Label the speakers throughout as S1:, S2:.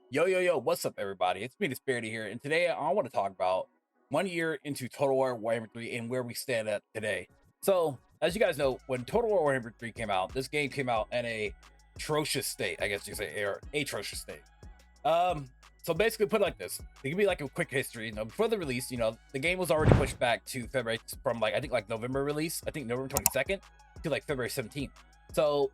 S1: Yo, what's up, everybody? It's me, Disbearity here, and today I want to talk about 1 year into Total War Warhammer 3 and where we stand at today. So, as you guys know, when Total War Warhammer 3 came out, this game came out in a atrocious state, I guess you could say, or atrocious state. So basically, put it like this: to give me like a quick history. Before the release, the game was already pushed back to February from I think November release. I think November 22nd to February 17th. So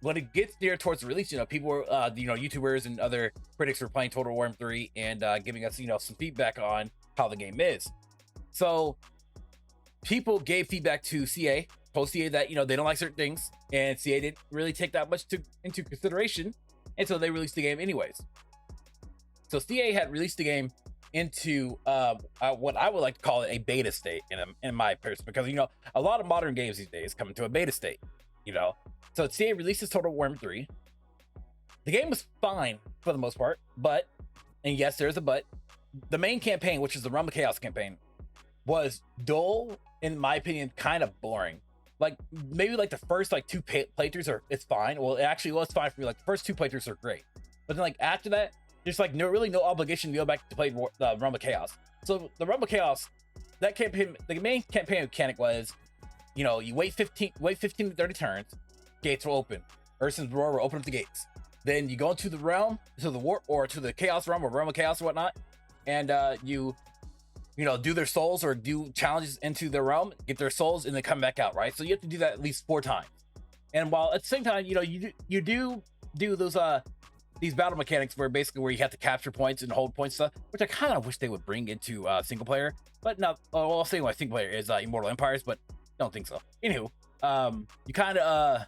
S1: when it gets near towards the release, people were, YouTubers and other critics were playing Total War 3 and giving us, some feedback on how the game is. So people gave feedback to CA, post CA that, they don't like certain things, and CA didn't really take that much into consideration, and so they released the game anyways. So CA had released the game into what I would like to call it a beta state in my person, because, a lot of modern games these days come into a beta state, So CA releases Total War 3. The game was fine for the most part, but, and yes, there's a but, the main campaign, which is the Realm of Chaos campaign, was dull, in my opinion, kind of boring. Maybe the first two playthroughs it's fine. Well, it actually was fine for me. The first two playthroughs are great, but then after that, there's no obligation to go back to play the Realm of Chaos. So the Realm of Chaos, that campaign, the main campaign mechanic was, you wait 15 to 30 turns, gates will open. Urson's Roar will open up the gates. Then you go into the realm, to the war, or to the Chaos realm, or Realm of Chaos or whatnot, and you do their souls or do challenges into their realm, get their souls, and then come back out, right? So you have to do that at least 4 times. And while at the same time, you do those these battle mechanics where you have to capture points and hold points stuff, which I kind of wish they would bring into single player. But no, I'll say my single player is Immortal Empires, but don't think so. Anywho, you kind of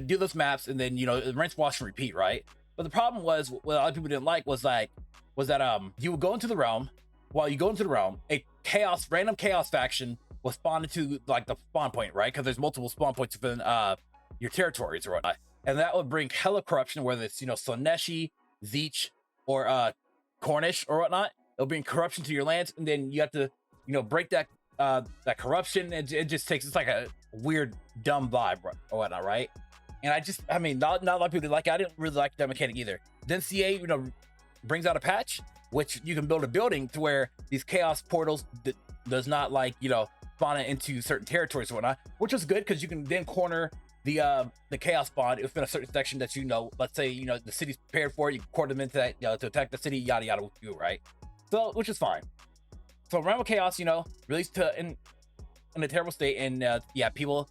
S1: do those maps and then rinse, wash, and repeat, right? But the problem was what a lot of people didn't like was that you would go into the realm. While you go into the realm, a random chaos faction will spawn into the spawn point, right? Because there's multiple spawn points within your territories or whatnot, and that would bring hella corruption, whether it's Slaneshi, Zeech, or Cornish or whatnot. It'll bring corruption to your lands, and then you have to break that corruption. It just takes, it's like a weird dumb vibe or whatnot, right? And not a lot of people like it. I didn't really like that mechanic either. Then CA brings out a patch which you can build a building to where these chaos portals does not spawn into certain territories or whatnot, which is good because you can then corner the chaos spawn within a certain section that let's say the city's prepared for it. You can corner them into that to attack the city, yada yada, right? So, which is fine. So Realm of Chaos, released in a terrible state, and people,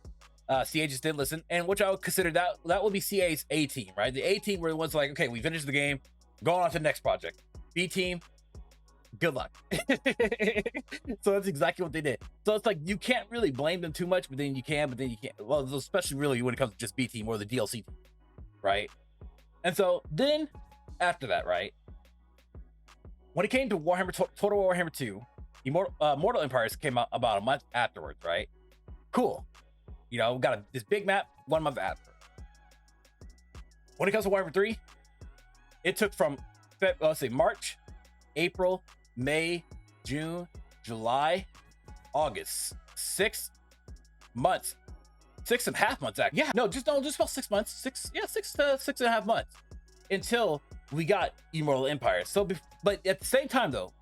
S1: CA just didn't listen, and which I would consider that would be CA's A team, right? The A team were the ones okay, we finished the game, going on to the next project. B team, good luck. So that's exactly what they did. So it's you can't really blame them too much, but then you can't. Well, especially really when it comes to just B team or the DLC team, right? And so then after that, right, when it came to Total Warhammer 2, Mortal Empires came out about a month afterwards, right? Cool. Got this big map 1 month after. When it comes to Warhammer 3, it took from March, April, May, June, July, August, 6 months, 6.5 months actually. Yeah, just about 6 months, 6 to 6.5 months until we got Immortal Empires. So, but at the same time though,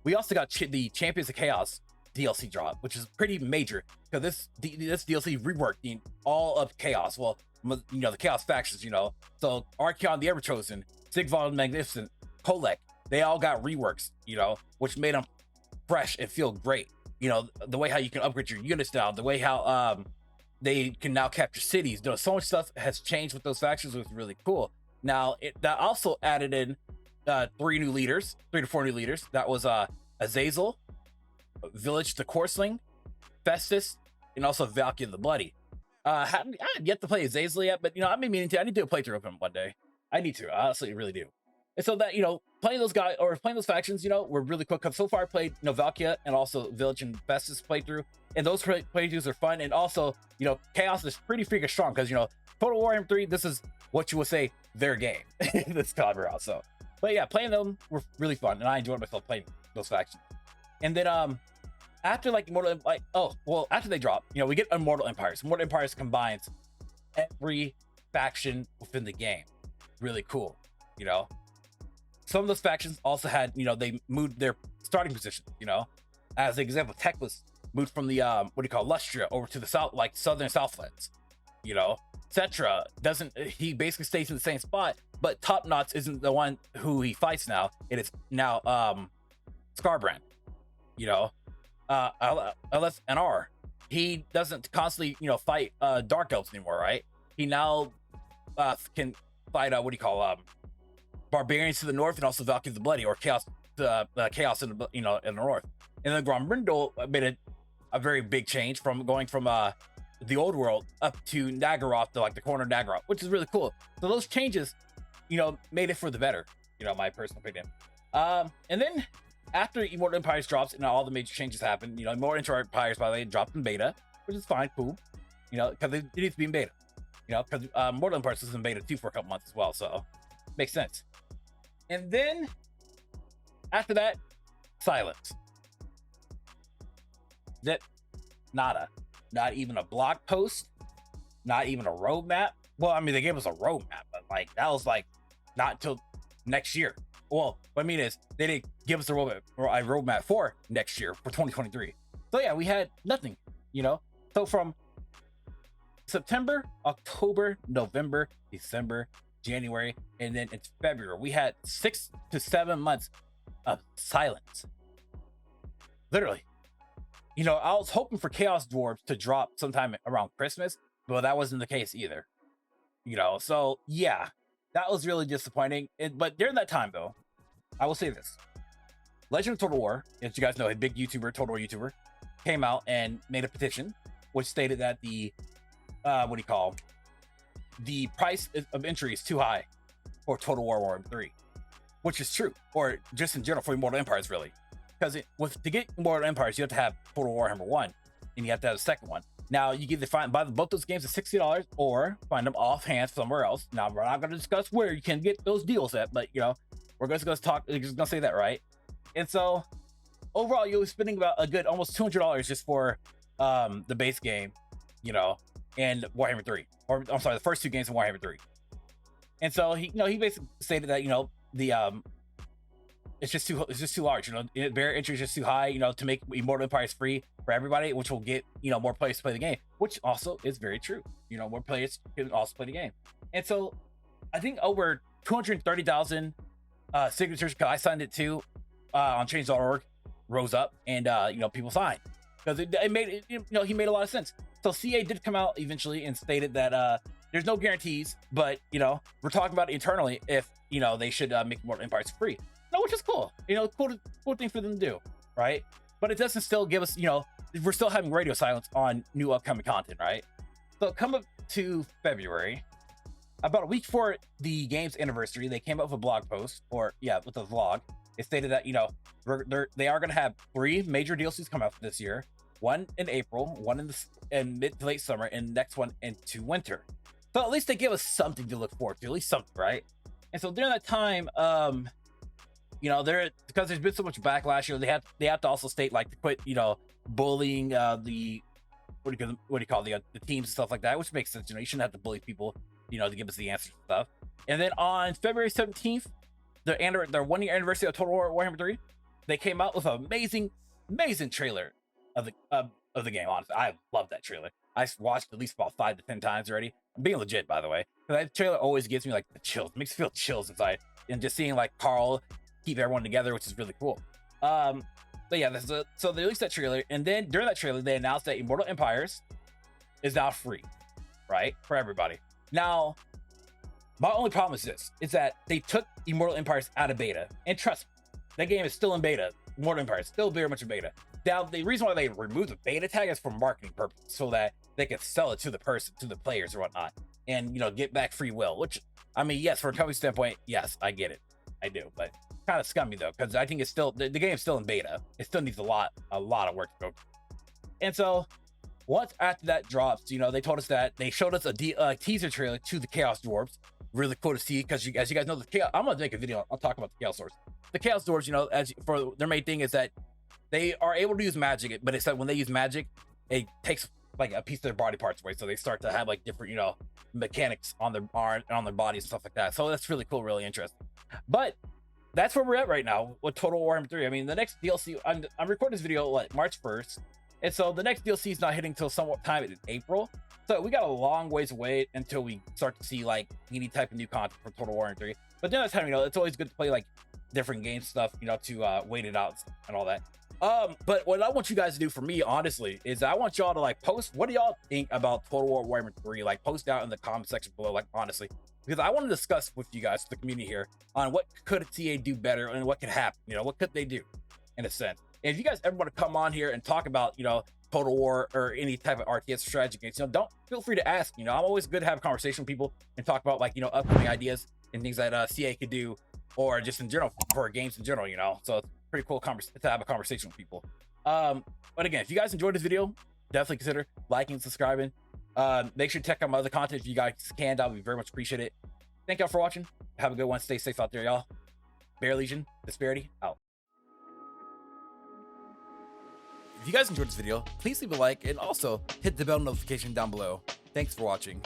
S1: we also got the Champions of Chaos DLC drop, which is pretty major because this DLC reworked all of Chaos. Well, the Chaos factions, so Archeon the Everchosen, Sigvald the Magnificent, Kolek, they all got reworks, which made them fresh and feel great. The way how you can upgrade your unit style, the way how they can now capture cities. So much stuff has changed with those factions, which is really cool. Now, that also added in 3 to 4 new leaders. That was Azazel, Village the Corsling, Festus, and also Valkia the Bloody. I haven't yet to play Azazel yet, but I've been meaning to. I need to do a playthrough of him one day. I need to. I honestly really do. And so that playing those guys or playing those factions, were really cool. Because so far I played Valkia and also Village and Festus playthrough, and those playthroughs are fun. And also Chaos is pretty freaking strong because Total Warhammer 3. This is what you would say their game this time around. So, but yeah, playing them were really fun, and I enjoyed myself playing those factions. And then after after they drop, we get Immortal Empires. Immortal Empires combines every faction within the game. Really cool, some of those factions also had, they moved their starting position. As an example, Teclis moved from the Lustria over to the south, like southern Southlands. Cetra doesn't. He basically stays in the same spot, but Top Knots isn't the one who he fights now. It is now Scarbrand. LSNR. He doesn't constantly, fight Dark Elves anymore, right? He now can fight barbarians to the north and also Valkyries the Bloody, or chaos in the in the north. And then Grombrindal made a very big change from going from the old world up to Nagaroth, to like the corner of Nagaroth, which is really cool. So those changes, made it for the better, my personal opinion. And then after Immortal Empires drops and all the major changes happen, Immortal Empires, by the way, dropped in beta, which is fine, cool, because it needs to be in beta, because Mortal Empires was in beta too for a couple months as well, so makes sense. And then after that, silence. That nada. Not even a blog post, not even a roadmap. Well, I mean, they gave us a roadmap, but like that was like not until next year. Well, what I mean is they didn't give us a roadmap for next year, for 2023. So yeah, we had nothing, So from September, October, November, December, January, and then it's February, we had 6 to 7 months of silence. Literally. I was hoping for Chaos Dwarves to drop sometime around Christmas, but that wasn't the case either. So yeah, that was really disappointing. But during that time, though, I will say this. Legend of Total War, as you guys know, a big YouTuber, Total War YouTuber, came out and made a petition, which stated that the price of entry is too high for Total War Warhammer 3, which is true, or just in general for Immortal Empires, really. Because to get Immortal Empires, you have to have Total Warhammer 1, and you have to have a second one. Now, you can either buy both those games at $60 or find them offhand somewhere else. Now, we're not going to discuss where you can get those deals at, but, we're just going to say that, right? And so, overall, you'll be spending about a good almost $200 just for the base game, and Warhammer 3. Or, I'm sorry, the first two games in Warhammer 3. And so, he basically stated that, it's just too large, barrier entry is just too high, to make Immortal Empires free for everybody, which will get, more players to play the game, which also is very true. More players can also play the game. And so I think over 230,000 signatures, because I signed it too, on change.org, rose up, and people signed because it made he made a lot of sense. So CA did come out eventually and stated that there's no guarantees, but we're talking about it internally if they should make Immortal Empires free. No, which is cool. Cool thing for them to do, right? But it doesn't still give us, we're still having radio silence on new upcoming content, right? So come up to February, about a week before the game's anniversary, they came up with a blog post, with a vlog. It stated that, they are going to have 3 major DLCs come out this year. One in April, one in mid to late summer, and the next one into winter. So at least they give us something to look forward to, at least something, right? And so during that time, because there's been so much backlash, they have to also state, like, to quit, bullying the teams and stuff like that, which makes sense. You shouldn't have to bully people, to give us the answers and stuff. And then on February 17th, their 1-year anniversary of Total War Warhammer 3, they came out with an amazing trailer of the game. Honestly, I love that trailer. I watched at least about 5 to 10 times already. I'm being legit, by the way. That trailer always gives me like the chills. It makes me feel chills inside, and just seeing like Carl keep everyone together, which is really cool. But yeah, so they released that trailer, and then during that trailer, they announced that Immortal Empires is now free, right, for everybody. Now, my only problem is that they took Immortal Empires out of beta, and trust me, that game is still in beta. Immortal Empires still very much in beta. Now, the reason why they removed the beta tag is for marketing purposes, so that they can sell it to the players or whatnot, and get back free will. Which, I mean, yes, from a company standpoint, yes, I get it, I do, but kind of scummy though, because I think it's still the game's still in beta. It still needs a lot of work to go. And so once after that drops, they told us that they showed us a teaser trailer to the Chaos Dwarves. Really cool to see, because as you guys know, I'm gonna make a video. I'll talk about the Chaos Dwarves. The Chaos Dwarves, as for their main thing is that they are able to use magic, but it's that when they use magic, it takes like a piece of their body parts away, so they start to have like different mechanics on their arm, on their bodies and stuff like that. So that's really cool, really interesting. But that's where we're at right now with Total Warhammer 3. I mean, the next DLC, I'm recording this video like March 1st, and so the next DLC is not hitting until somewhat time in April. So we got a long ways to wait until we start to see like any type of new content for Total Warhammer 3. But then that's time, it's always good to play like different game stuff, to wait it out and all that. But what I want you guys to do for me, honestly, is I want y'all to like post, what do y'all think about Total War Warhammer 3? Like post down in the comment section below, like honestly, because I want to discuss with you guys, the community here, on what could TA do better and what could happen, what could they do in a sense. And if you guys ever want to come on here and talk about, Total War or any type of RTS strategy games, don't feel free to ask. I'm always good to have a conversation with people and talk about like, upcoming ideas and things that CA could do, or just in general for games in general, so it's pretty cool to have a conversation with people. But again, if you guys enjoyed this video, definitely consider liking, subscribing. Make sure to check out my other content if you guys can. That would be very much appreciated. Thank y'all for watching. Have a good one. Stay safe out there, y'all. Bear Legion, Disbearity, out. If you guys enjoyed this video, please leave a like and also hit the bell notification down below. Thanks for watching.